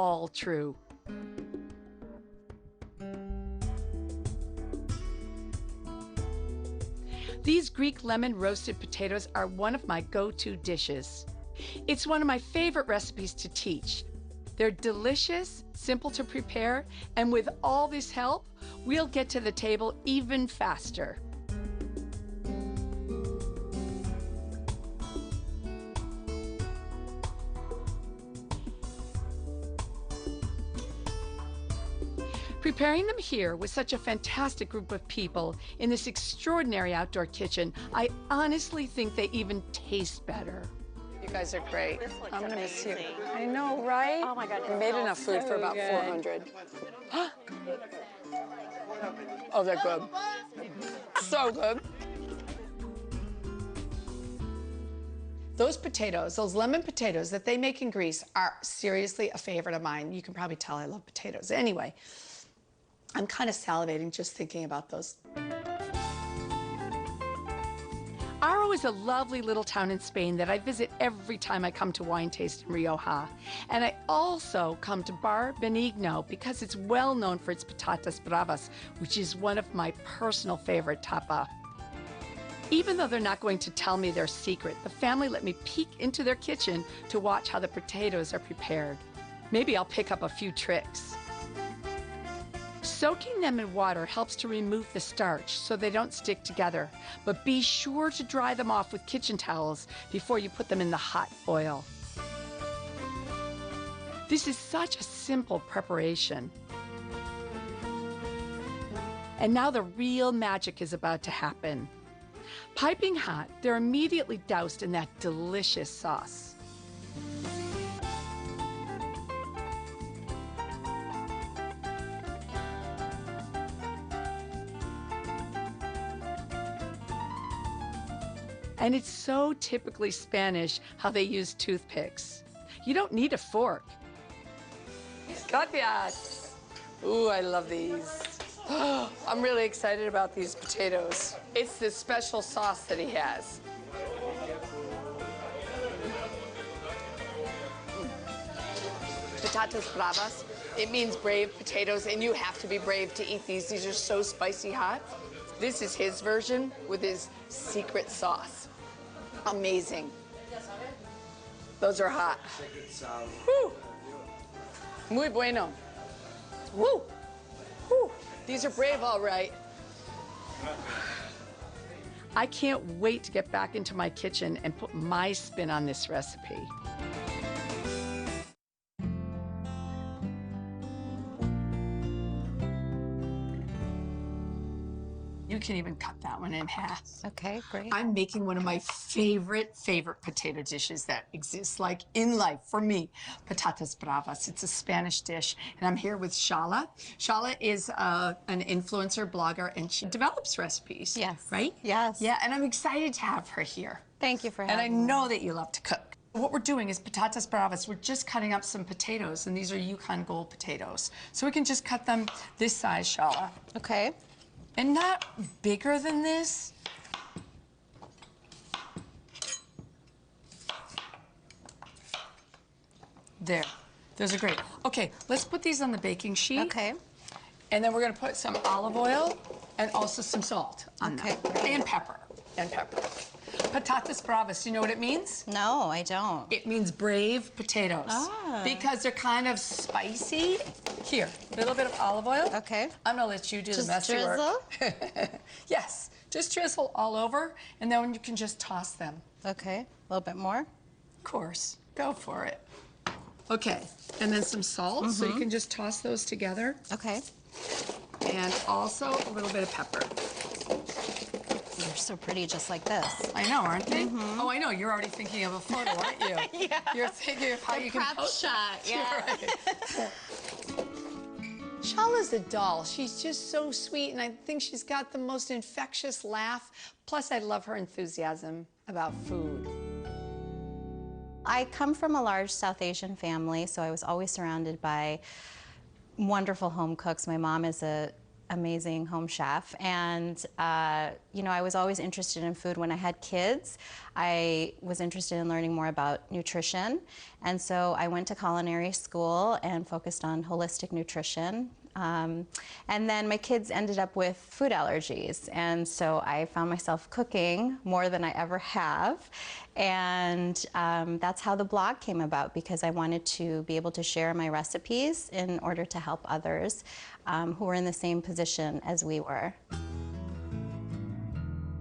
all true. These Greek lemon roasted potatoes are one of my go-to dishes. It's one of my favorite recipes to teach. They're delicious, simple to prepare, and with all this help, we'll get to the table even faster. Preparing them here with such a fantastic group of people in this extraordinary outdoor kitchen, I honestly think they even taste better. You guys are great. I'm gonna miss you. amazing. I know, right? Oh my God, I it made smells enough food so for about good. 400. Oh, they're good. So good. Those potatoes, those lemon potatoes that they make in Greece are seriously a favorite of mine. You can probably tell I love potatoes. Anyway, I'm kind of salivating just thinking about those. Haro is a lovely little town in Spain that I visit every time I come to wine taste in Rioja. And I also come to Bar Benigno because it's well known for its patatas bravas, which is one of my personal favorite tapa. Even though they're not going to tell me their secret, the family let me peek into their kitchen to watch how the potatoes are prepared. Maybe I'll pick up a few tricks. Soaking them in water helps to remove the starch so they don't stick together, but be sure to dry them off with kitchen towels before you put them in the hot oil. This is such a simple preparation. And now the real magic is about to happen. Piping hot, they're immediately doused in that delicious sauce. And it's so typically Spanish how they use toothpicks. You don't need a fork. Gracias. Ooh, I love these. I'm really excited about these potatoes. It's this special sauce that he has. Patatas bravas. It means brave potatoes, and you have to be brave to eat these. These are so spicy hot. This is his version with his secret sauce. Amazing. Those are hot. Woo. Muy bueno. Woo. Woo. These are brave, all right. I can't wait to get back into my kitchen and put my spin on this recipe. You can even cut that one in half. Okay, great. I'm making one of my favorite potato dishes that exists, like in life for me, patatas bravas. It's a Spanish dish, and I'm here with Shala. Shala is an influencer, blogger, and she develops recipes. Yes. Right? Yes. Yeah, and I'm excited to have her here. Thank you for And I having me. know that you love to cook. What we're doing is patatas bravas. We're just cutting up some potatoes, and these are Yukon Gold potatoes. So we can just cut them this size, Shala. Okay. And not bigger than this. There. Those are great. Okay, let's put these on the baking sheet. Okay. And then we're gonna put some olive oil and also some salt on Okay, them. great. And pepper. And pepper. Patatas bravas, you know what it means? No, I don't. It means brave potatoes. Ah. Because they're kind of spicy. Here, a little bit of olive oil. Okay. I'm gonna let you do Just the messy drizzle? work. Yes, just drizzle all over, and then you can just toss them. Okay. A little bit more. Of course, go for it. Okay, and then some salt, so you can just toss those together. Okay. And also a little bit of pepper. They're so pretty just like this. I know, aren't they? Oh, I know, you're already thinking of a photo, aren't you? Yeah. You're thinking of how you can prep post shot, it. yeah. Right. Shala's a doll. She's just so sweet, and I think she's got the most infectious laugh. Plus, I love her enthusiasm about food. I come from a large South Asian family, so I was always surrounded by wonderful home cooks. My mom is an amazing home chef, and you know, I was always interested in food. When I had kids, I was interested in learning more about nutrition, and so I went to culinary school and focused on holistic nutrition. And then my kids ended up with food allergies, and so I found myself cooking more than I ever have. And that's how the blog came about, because I wanted to be able to share my recipes in order to help others who were in the same position as we were.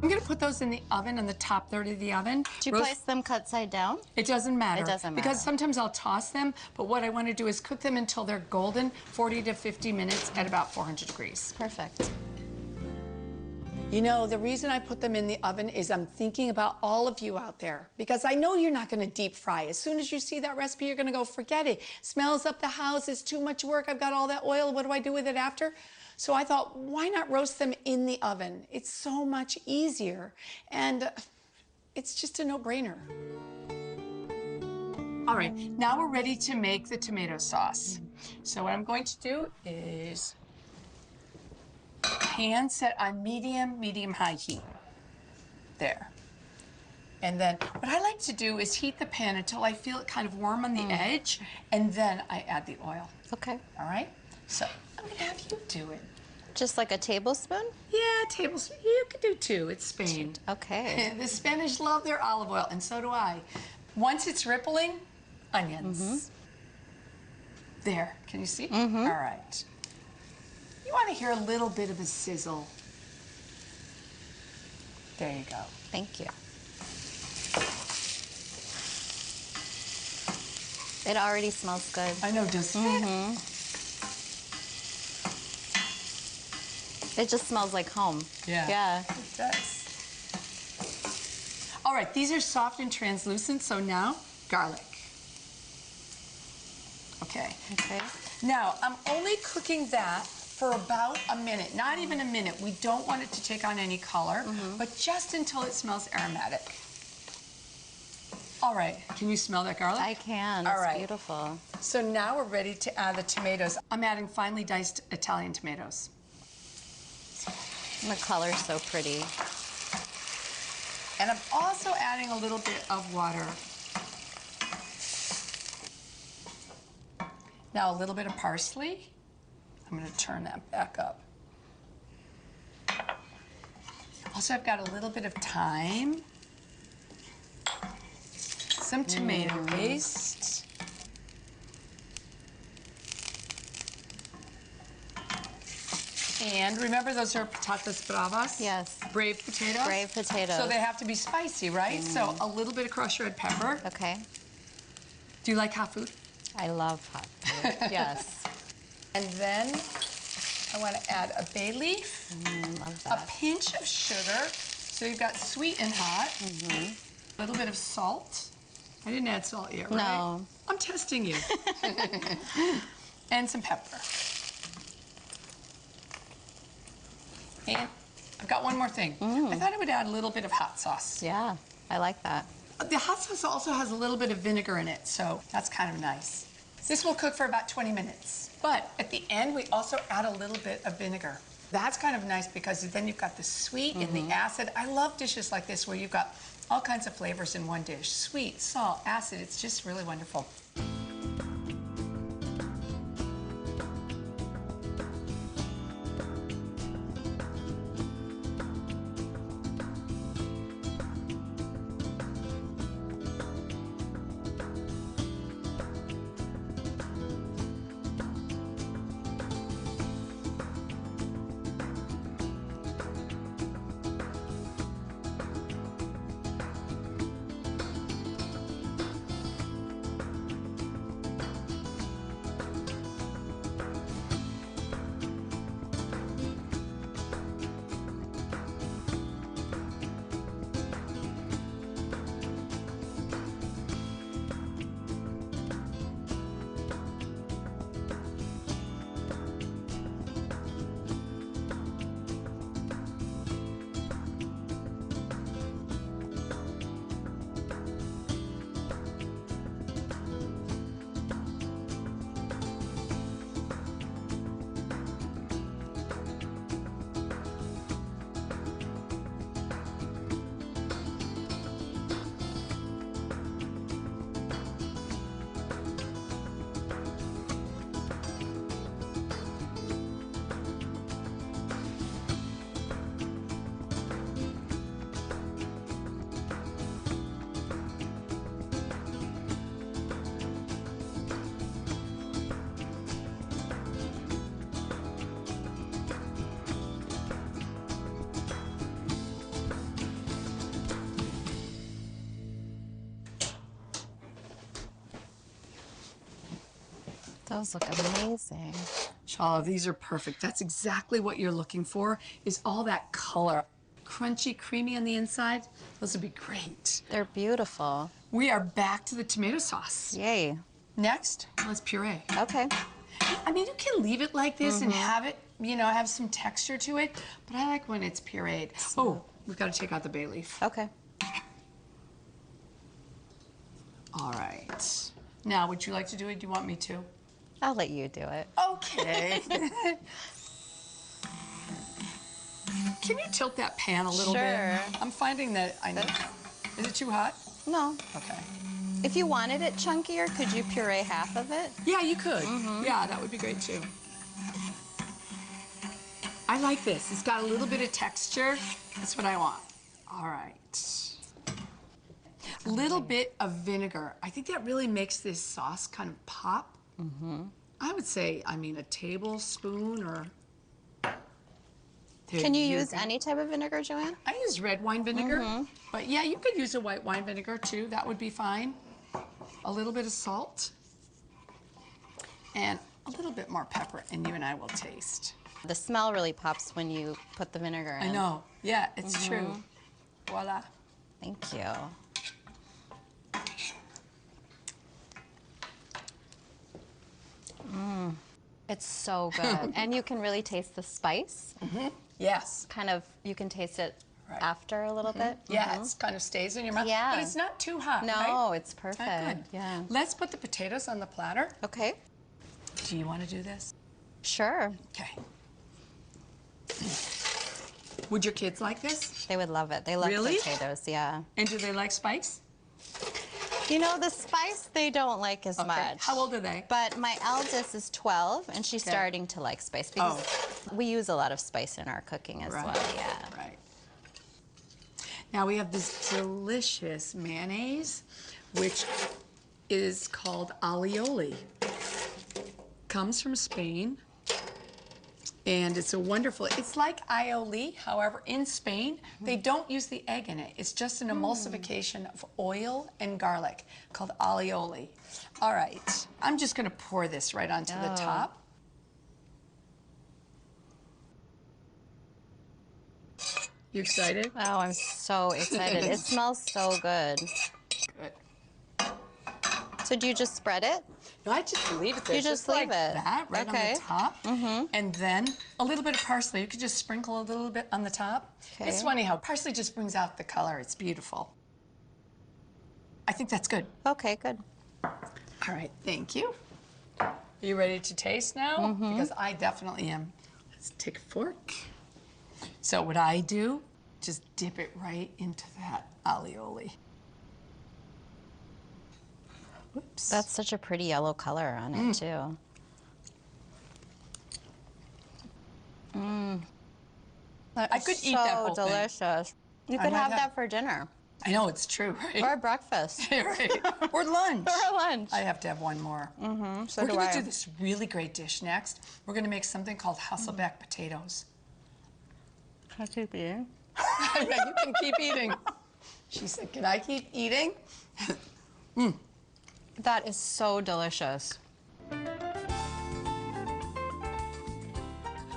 I'm gonna put those in the oven, on the top third of the oven. Do you place them cut side down? It doesn't matter. It doesn't Because matter. sometimes I'll toss them, but what I want to do is cook them until they're golden, 40 to 50 minutes at about 400 degrees. Perfect. You know, the reason I put them in the oven is I'm thinking about all of you out there, because I know you're not going to deep fry. As soon as you see that recipe, you're going to go, forget it. Smells up the house. It's too much work. I've got all that oil. What do I do with it after? So I thought, why not roast them in the oven? It's so much easier, and it's just a no-brainer. All right, now we're ready to make the tomato sauce. So what I'm going to do is pan set on medium-high heat. There. And then what I like to do is heat the pan until I feel it kind of warm on the edge, and then I add the oil. Okay. All right? So I'm gonna have you do it. Just like a tablespoon? Yeah, tablespoon. You could do 2. It's Spain. Okay. The Spanish love their olive oil, and so do I. Once it's rippling, onions. There. Can you see? All right. You want to hear a little bit of a sizzle. There you go. Thank you. It already smells good. I know, doesn't it? It just smells like home. Yeah. Yeah. It does. All right, these are soft and translucent, so now garlic. Okay. Okay. Now, I'm only cooking that for about a minute, not even a minute. We don't want it to take on any color, but just until it smells aromatic. All right, can you smell that garlic? I can. All It's right. beautiful. So now we're ready to add the tomatoes. I'm adding finely diced Italian tomatoes. And the color's so pretty. And I'm also adding a little bit of water. Now a little bit of parsley. I'm gonna turn that back up. Also, I've got a little bit of thyme, some tomato paste, and remember those are patatas bravas? Yes. Brave potatoes? Brave potatoes. So they have to be spicy, right? So a little bit of crushed red pepper. Okay. Do you like hot food? I love hot food. Yes. And then I want to add a bay leaf, Love a that. pinch of sugar. So you've got sweet and hot. A little bit of salt. I didn't add salt yet, right? No. I'm testing you. And some pepper. And I've got one more thing. I thought I would add a little bit of hot sauce. Yeah, I like that. The hot sauce also has a little bit of vinegar in it, so that's kind of nice. This will cook for about 20 minutes. But at the end, we also add a little bit of vinegar. That's kind of nice because then you've got the sweet and the acid. I love dishes like this where you've got all kinds of flavors in one dish. Sweet, salt, acid, it's just really wonderful. Those look amazing. Shala, these are perfect. That's exactly what you're looking for, is all that color. Crunchy, creamy on the inside. Those would be great. They're beautiful. We are back to the tomato sauce. Yay. Next, let's puree. Okay. I mean, you can leave it like this and have it, you know, have some texture to it, but I like when it's pureed. Oh, we've got to take out the bay leaf. Okay. All right. Now, would you like to do it? Do you want me to? I'll let you do it. Okay. Can you tilt that pan a little bit? Sure. I'm finding that I know. Is it too hot? No. Okay. If you wanted it chunkier, could you puree half of it? Yeah, you could. Yeah, that would be great too. I like this. It's got a little bit of texture. That's what I want. All right. Little bit of vinegar. I think that really makes this sauce kind of pop. I would say, I mean, a tablespoon or... There Can you use any type of vinegar, Joanne? I use red wine vinegar, but yeah, you could use a white wine vinegar too. That would be fine. A little bit of salt and a little bit more pepper, and you and I will taste. The smell really pops when you put the vinegar in. I know. Yeah, it's true. Voila. Thank you. It's so good. And you can really taste the spice. Yes. Kind of, you can taste it Right. after a little bit. Yeah, it's kind of stays in your mouth. Yeah. But it's not too hot, No, right? it's perfect. Good. Yeah. Let's put the potatoes on the platter. Okay. Do you want to do this? Sure. Okay. Would your kids like this? They would love it. They love Really? potatoes, yeah. And do they like spice? You know, the spice they don't like as Okay. much. How old are they? But my eldest is 12, and she's Okay. starting to like spice because we use a lot of spice in our cooking as well, yeah. Right. Now we have this delicious mayonnaise, which is called alioli. Comes from Spain. And it's a wonderful, it's like aioli, however, in Spain, they don't use the egg in it. It's just an emulsification of oil and garlic called alioli. All right, I'm just gonna pour this right onto the top. You excited? Oh, I'm so excited. It smells so good. Good. So do you just spread it? No, I just leave it there. You just leave like it. that, right on Okay. the top. And then a little bit of parsley. You could just sprinkle a little bit on the top. Okay. It's funny how parsley just brings out the color. It's beautiful. I think that's good. Okay, good. All right, thank you. Are you ready to taste now? Because I definitely am. Let's take a fork. So what I do, just dip it right into that alioli. Whoops. That's such a pretty yellow color on it, too. I could eat that whole So thing. delicious. You I could might have have- that for dinner I know, it's true, right? or breakfast Right. Or lunch. or lunch. I have to have one more. So We're do going I. to do this really great dish next. We're going to make something called Hasselback potatoes. Can I keep eating? Yeah, you can keep eating. She said, can I keep eating? That is so delicious.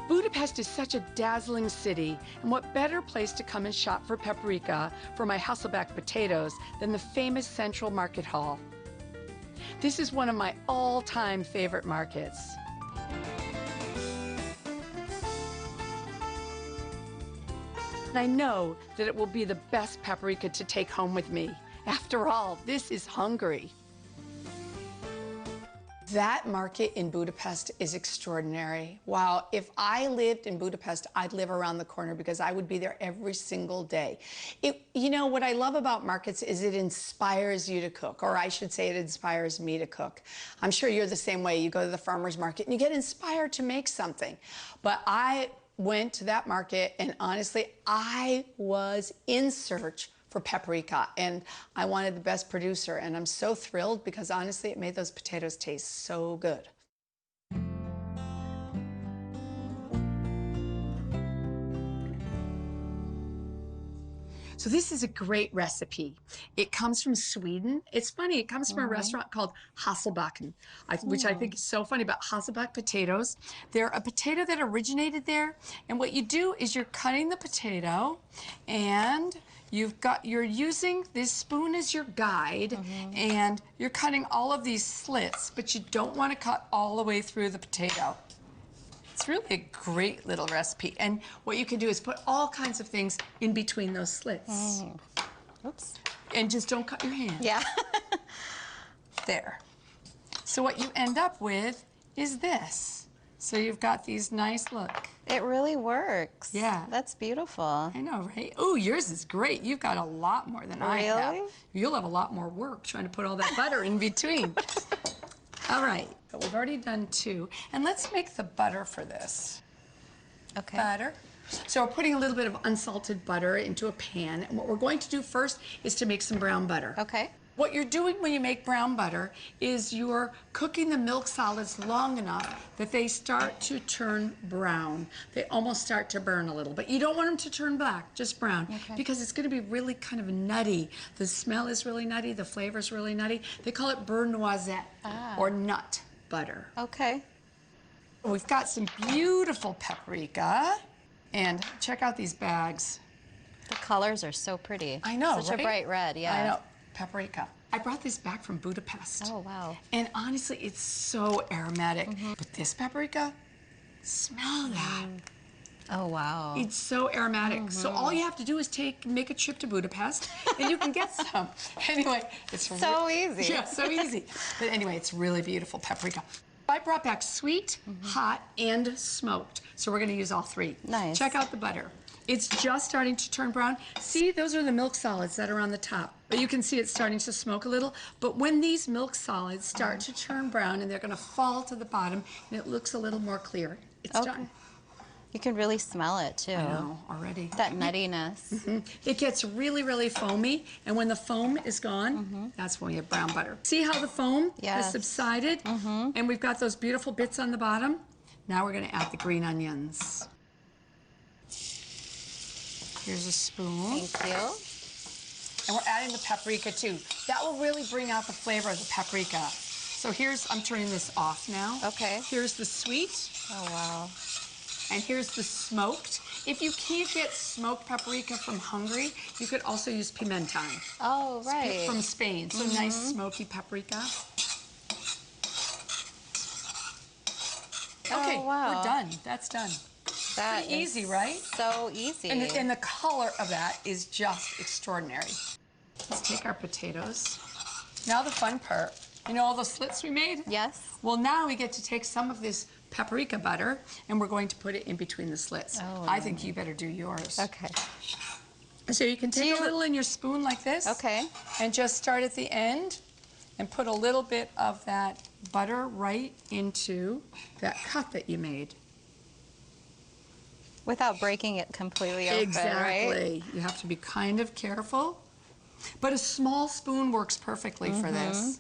Budapest is such a dazzling city, and what better place to come and shop for paprika for my Hasselback potatoes than the famous Central Market Hall. This is one of my all-time favorite markets. And I know that it will be the best paprika to take home with me. After all, this is Hungary. That market in Budapest is extraordinary. Wow, if I lived in Budapest, I'd live around the corner because I would be there every single day. You know, what I love about markets is it inspires you to cook, or I should say it inspires me to cook. I'm sure you're the same way. You go to the farmer's market and you get inspired to make something. But I went to that market and honestly, I was in search for paprika, and I wanted the best producer, and I'm so thrilled because honestly it made those potatoes taste so good. So this is a great recipe. It comes from Sweden. It's funny, it comes from a restaurant called Hasselbacken, which I think is so funny about Hasselback potatoes. They're a potato that originated there. And what you do is you're cutting the potato and you're using this spoon as your guide, and you're cutting all of these slits, but you don't want to cut all the way through the potato. It's really a great little recipe. And what you can do is put all kinds of things in between those slits. Oops. And just don't cut your hand. Yeah. There. So what you end up with is this. So you've got these nice, look. It really works. Yeah. That's beautiful. I know, right? Oh, yours is great. You've got a lot more than I have. Really? You'll have a lot more work trying to put all that butter in between. All right, but we've already done 2. And let's make the butter for this. Okay. Butter. So we're putting a little bit of unsalted butter into a pan. And what we're going to do first is to make some brown butter. Okay. What you're doing when you make brown butter is you're cooking the milk solids long enough that they start to turn brown. They almost start to burn a little, but you don't want them to turn black, just brown, because it's going to be really kind of nutty. The smell is really nutty, the flavor is really nutty. They call it beurre noisette or nut butter. Okay. We've got some beautiful paprika, and check out these bags. The colors are so pretty. I know, Such right? a bright red, yeah. I know. Paprika. I brought this back from Budapest. Oh, wow. And honestly, it's so aromatic. But this paprika, smell that. Oh, wow. It's so aromatic. So all you have to do is make a trip to Budapest, and you can get some. Anyway, it's So easy. Yeah, so easy. But anyway, it's really beautiful paprika. I brought back sweet, hot, and smoked. So we're going to use all 3. Nice. Check out the butter. It's just starting to turn brown. See, those are the milk solids that are on the top. But you can see it's starting to smoke a little. But when these milk solids start to turn brown, and they're going to fall to the bottom, and it looks a little more clear, it's done. You can really smell it, too. I know, already. That nuttiness. It gets really, really foamy, and when the foam is gone, that's when we have brown butter. See how the foam has subsided? And we've got those beautiful bits on the bottom? Now we're going to add the green onions. Here's a spoon. Thank you. And we're adding the paprika too. That will really bring out the flavor of the paprika. So I'm turning this off now. Okay. Here's the sweet, Oh, wow. and here's the smoked. If you can't get smoked paprika from Hungary, you could also use pimenton. Oh, right. From Spain. So nice smoky paprika. Okay, wow. we're done. That's done. That Pretty easy, right? So easy. And the color of that is just extraordinary. Let's take our potatoes. Now the fun part. You know all the slits we made? Yes. Well, now we get to take some of this paprika butter, and we're going to put it in between the slits. Oh. I think you better do yours. Okay. So you can take a little in your spoon like this. Okay. And just start at the end and put a little bit of that butter right into that cut that you made. Without breaking it completely open, Exactly. right? You have to be kind of careful. But a small spoon works perfectly for this.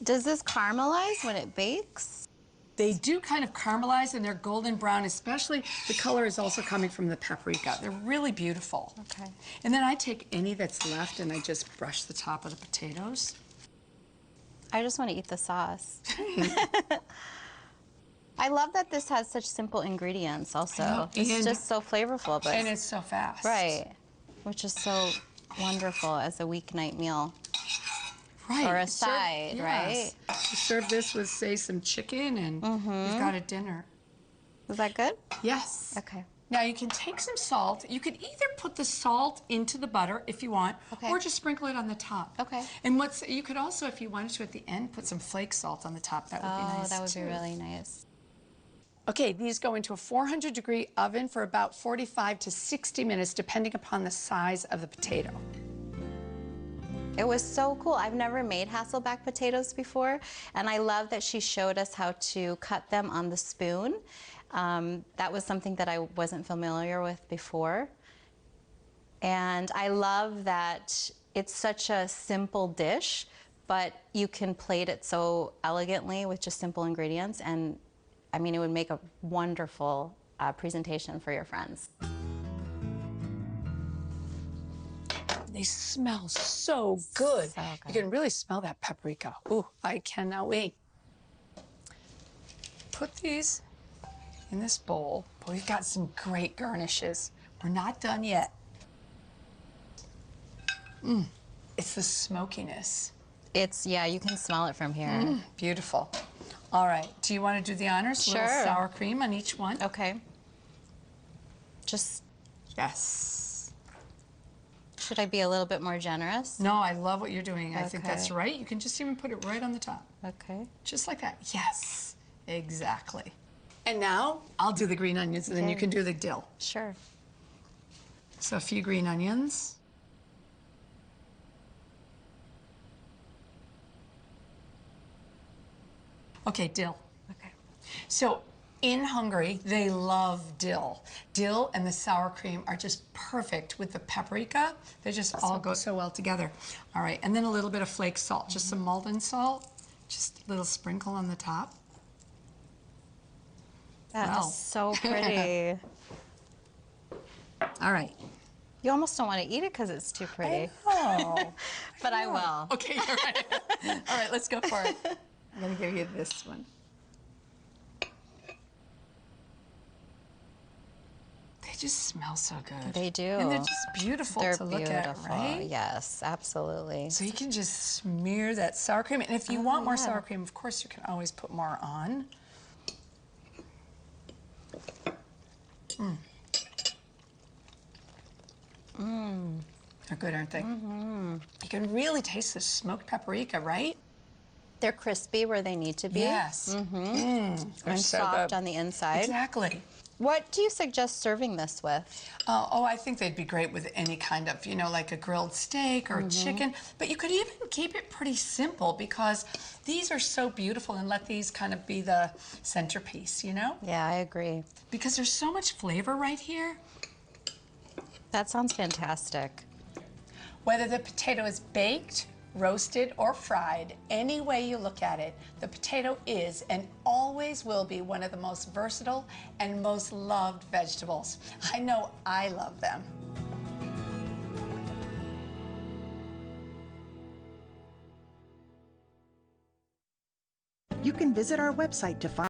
Does this caramelize when it bakes? They do kind of caramelize, and they're golden brown, especially the color is also coming from the paprika. They're really beautiful. Okay. And then I take any that's left and I just brush the top of the potatoes. I just want to eat the sauce. I love that this has such simple ingredients also. know, It's and- just so flavorful, but And it's so fast. right, which is so wonderful as a weeknight meal. Right. Or a You serve- side, yes. You serve this with, say, some chicken, and you've got a dinner. Is that good? Yes. Okay. Now you can take some salt. You could either put the salt into the butter if you want, Okay. or just sprinkle it on the top. Okay. And you could also, if you wanted to, at the end, put some flake salt on the top. That would be Oh, nice that would too. be really nice. Okay, these go into a 400-degree oven for about 45 to 60 minutes, depending upon the size of the potato. It was so cool. I've never made Hasselback potatoes before, and I love that she showed us how to cut them on the spoon. That was something that I wasn't familiar with before. And I love that it's such a simple dish, but you can plate it so elegantly with just simple ingredients. And I mean, it would make a wonderful presentation for your friends. They smell so good. So You good. can really smell that paprika. Ooh, I cannot wait. Put these in this bowl. But we've got some great garnishes. We're not done yet. It's the smokiness. It's, yeah, you can smell it from here. Beautiful. All right. Do you want to do the honors? A little Sure. sour cream on each one. Okay. Just, Yes. should I be a little bit more generous? No, I love what you're doing. I think Okay. that's right. You can just even put it right on the top. Okay. Just like that. Yes, exactly. And now I'll do the green onions and then you Okay. can do the dill. Sure. So a few green onions. Okay, dill. Okay. So in Hungary, they love dill. Dill and the sour cream are just perfect with the paprika. They just all go so well together. All right, and then a little bit of flake salt, just some Maldon salt, just a little sprinkle on the top. That Wow. is so pretty. All right. You almost don't want to eat it because it's too pretty. Oh. But I will. Okay, you're right. All right, let's go for it. I'm gonna give you this one. They just smell so good. They do. And they're just beautiful They're to look beautiful. at, right? Yes, absolutely. So you can just smear that sour cream. And if you want more sour cream, of course, you can always put more on. They're good, aren't they? You can really taste the smoked paprika, right? They're crispy where they need to be. Yes. They're And so soft good. on the inside. Exactly. What do you suggest serving this with? Oh, I think they'd be great with any kind of, like a grilled steak or chicken. But you could even keep it pretty simple because these are so beautiful and let these kind of be the centerpiece, Yeah, I agree. Because there's so much flavor right here. That sounds fantastic. Whether the potato is baked, roasted, or fried, any way you look at it, the potato is and always will be one of the most versatile and most loved vegetables. I know I love them. You can visit our website to find